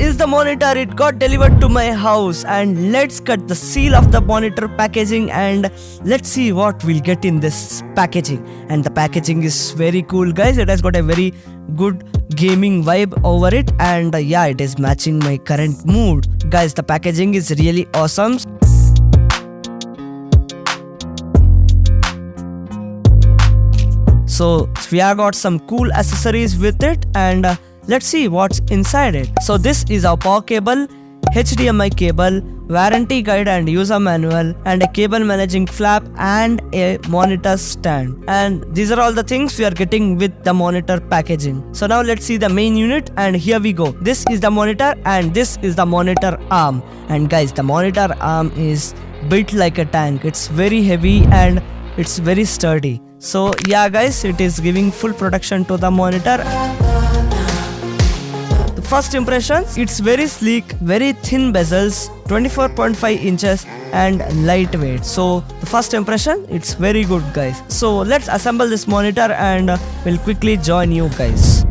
is the monitor. It got delivered to my house, and let's cut the seal of the monitor packaging and let's see what we'll get in this packaging. And the packaging is very cool, guys. It has got a very good gaming vibe over it, and yeah, it is matching my current mood. Guys, the packaging is really awesome. So we have got some cool accessories with it, and let's see what's inside it. So this is our power cable, HDMI cable, warranty guide and user manual, and a cable managing flap and a monitor stand. And these are all the things we are getting with the monitor packaging. So now let's see the main unit, and here we go. This is the monitor and this is the monitor arm. And guys, the monitor arm is built like a tank. It's very heavy and it's very sturdy. So yeah guys, it is giving full protection to the monitor. The first impression, it's very sleek, very thin bezels, 24.5 inches and lightweight. So the first impression, it's very good guys. So let's assemble this monitor and we'll quickly join you guys.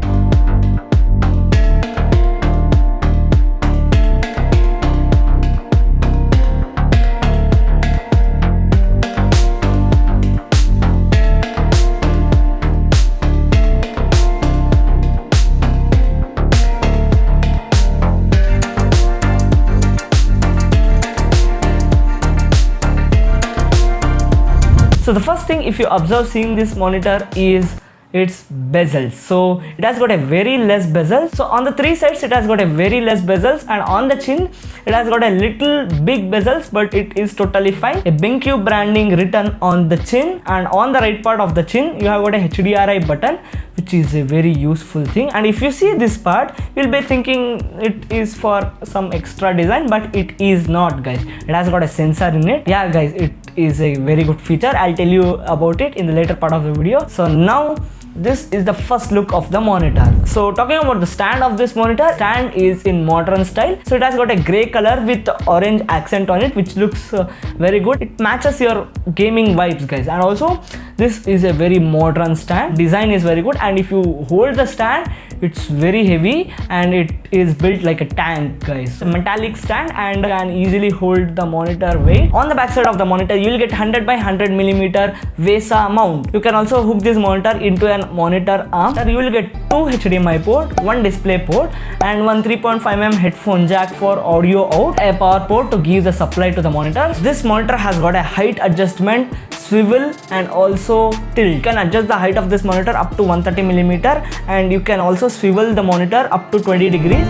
So the first thing, if you observe seeing this monitor, is its bezels. So it has got a very less bezel. So on the three sides it has got a very less bezels, and on the chin it has got a little big bezels, but it is totally fine. A BENQ branding written on the chin, and on the right part of the chin you have got a HDRI button, which is a very useful thing. And if you see this part, you'll be thinking it is for some extra design, but it is not guys. It has got a sensor in it. Yeah guys, it is a very good feature. I'll tell you about it in the later part of the video. So now this is the first look of the monitor. So talking about the stand of this monitor, stand is in modern style. So it has got a grey color with orange accent on it, which looks very good. It matches your gaming vibes guys. And also this is a very modern stand. Design is very good, and if you hold the stand, it's very heavy and it is built like a tank guys. A metallic stand and can easily hold the monitor weight. On the back side of the monitor you will get 100 by 100 millimeter VESA mount. You can also hook this monitor into an monitor arm. You will get two HDMI port, one display port, and one 3.5mm headphone jack for audio out, a power port to give the supply to the monitor. This monitor has got a height adjustment, swivel and also tilt. You can adjust the height of this monitor up to 130mm, and you can also swivel the monitor up to 20 degrees.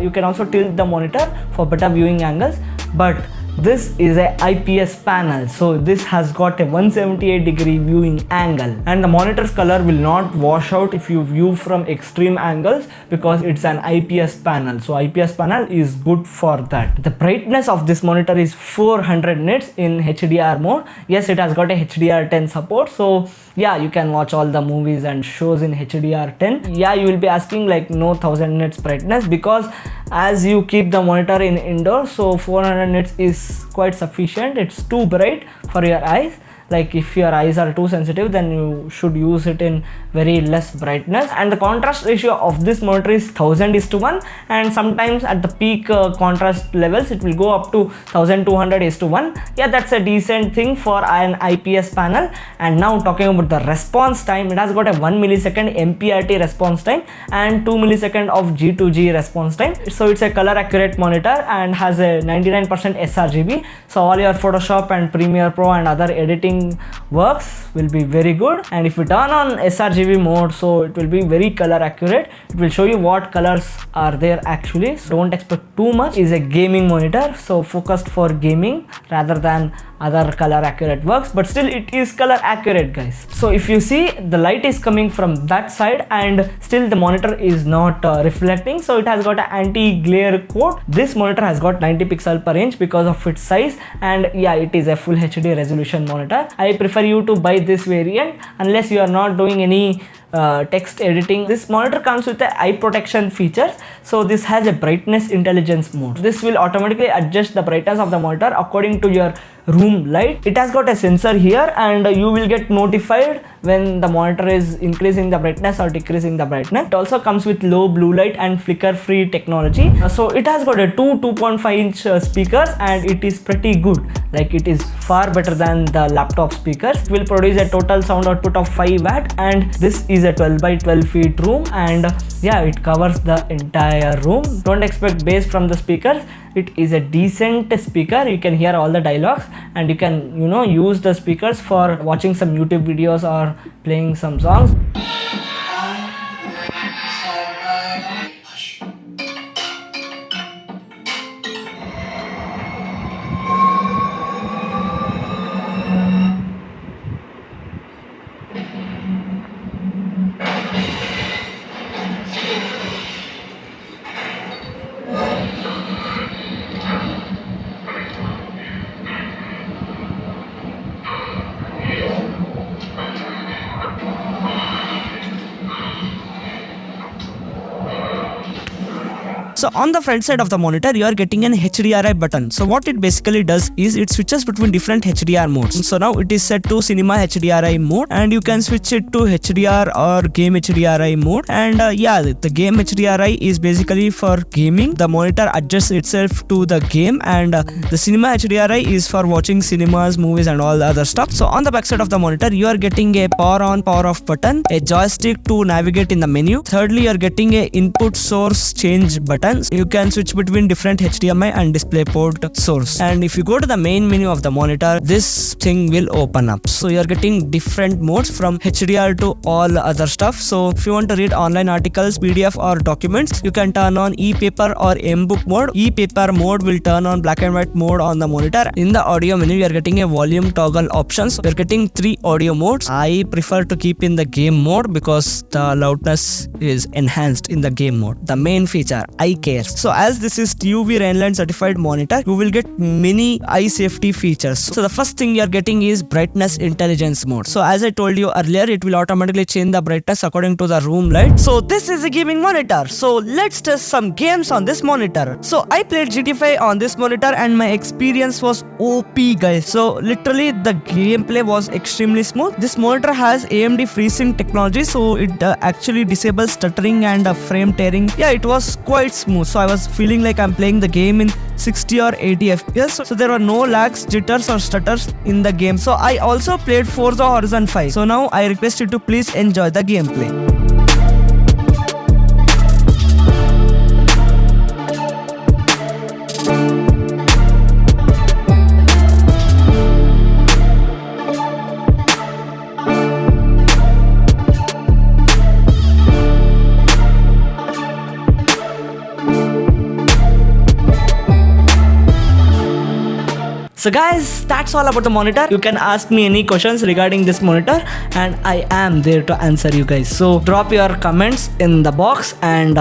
You can also tilt the monitor for better viewing angles, but this is a IPS panel, so this has got a 178-degree viewing angle, and the monitor's color will not wash out if you view from extreme angles because it's an IPS panel. So IPS panel is good for that. The brightness of this monitor is 400 nits in HDR mode. Yes, it has got a HDR10 support, so yeah, you can watch all the movies and shows in HDR10. Yeah, you will be asking like no 1000 nits brightness, because as you keep the monitor in indoors, so 400 nits is quite sufficient. It's too bright for your eyes. Like if your eyes are too sensitive, then you should use it in very less brightness. And the contrast ratio of this monitor is 1000:1, and sometimes at the peak contrast levels it will go up to 1200:1. Yeah, that's a decent thing for an IPS panel. And now talking about the response time, it has got a 1 millisecond MPRT response time and 2 millisecond of G2G response time. So it's a color accurate monitor and has a 99% sRGB. So all your Photoshop and Premiere Pro and other editing works will be very good. And if you turn on sRGB mode, so it will be very color accurate. It will show you what colors are there actually, so don't expect too much. It's a gaming monitor, so focused for gaming rather than other color accurate works, but still it is color accurate guys. So if you see, the light is coming from that side and still the monitor is not reflecting, so it has got an anti-glare coat. This monitor has got 90 pixel per inch because of its size, and yeah, it is a full HD resolution monitor. monitor, I prefer you to buy this variant unless you are not doing any text editing. This monitor comes with a eye protection feature. So this has a brightness intelligence mode. This will automatically adjust the brightness of the monitor according to your room light. It has got a sensor here, and you will get notified when the monitor is increasing the brightness or decreasing the brightness. It also comes with low blue light and flicker free technology. So it has got a 2.5-inch speakers, and it is pretty good. Like, it is far better than the laptop speakers. It will produce a total sound output of 5 watt, and this is a 12 by 12 feet room, and yeah, it covers the entire room. Don't expect bass from the speakers. It is a decent speaker. You can hear all the dialogues, and you can use the speakers for watching some YouTube videos or playing some songs. So on the front side of the monitor, you are getting an HDRI button. So what it basically does is it switches between different HDR modes. So now it is set to cinema HDRI mode, and you can switch it to HDR or game HDRI mode. And yeah, the game HDRI is basically for gaming. The monitor adjusts itself to the game, and the cinema HDRI is for watching cinemas, movies and all the other stuff. So on the back side of the monitor, you are getting a power on, power off button, a joystick to navigate in the menu. Thirdly, you are getting a input source change button. You can switch between different HDMI and DisplayPort source. And if you go to the main menu of the monitor, this thing will open up. So you are getting different modes from HDR to all other stuff. So if you want to read online articles, PDF or documents, you can turn on e-paper or M-book mode. E-paper mode will turn on black and white mode on the monitor. In the audio menu, you are getting a volume toggle options. You are getting 3 audio modes. I prefer to keep in the game mode because the loudness is enhanced in the game mode. The main feature, eye care. So as this is UV Rainline certified monitor, you will get many eye safety features. So the first thing you are getting is brightness intelligence mode. So as I told you earlier, it will automatically change the brightness according to the room light. So this is a gaming monitor. So let's test some games on this monitor. So I played GTA 5 on this monitor, and my experience was OP, guys. So literally the gameplay was extremely smooth. This monitor has AMD FreeSync technology, so it actually disables stuttering and frame tearing. Yeah, it was quite smooth. So I was feeling like I'm playing the game in 60 or 80 FPS. So there were no lags, jitters or stutters in the game. So I also played Forza Horizon 5. So now I request you to please enjoy the gameplay. So guys, that's all about the monitor. You can ask me any questions regarding this monitor, and I am there to answer you guys. So drop your comments in the box, and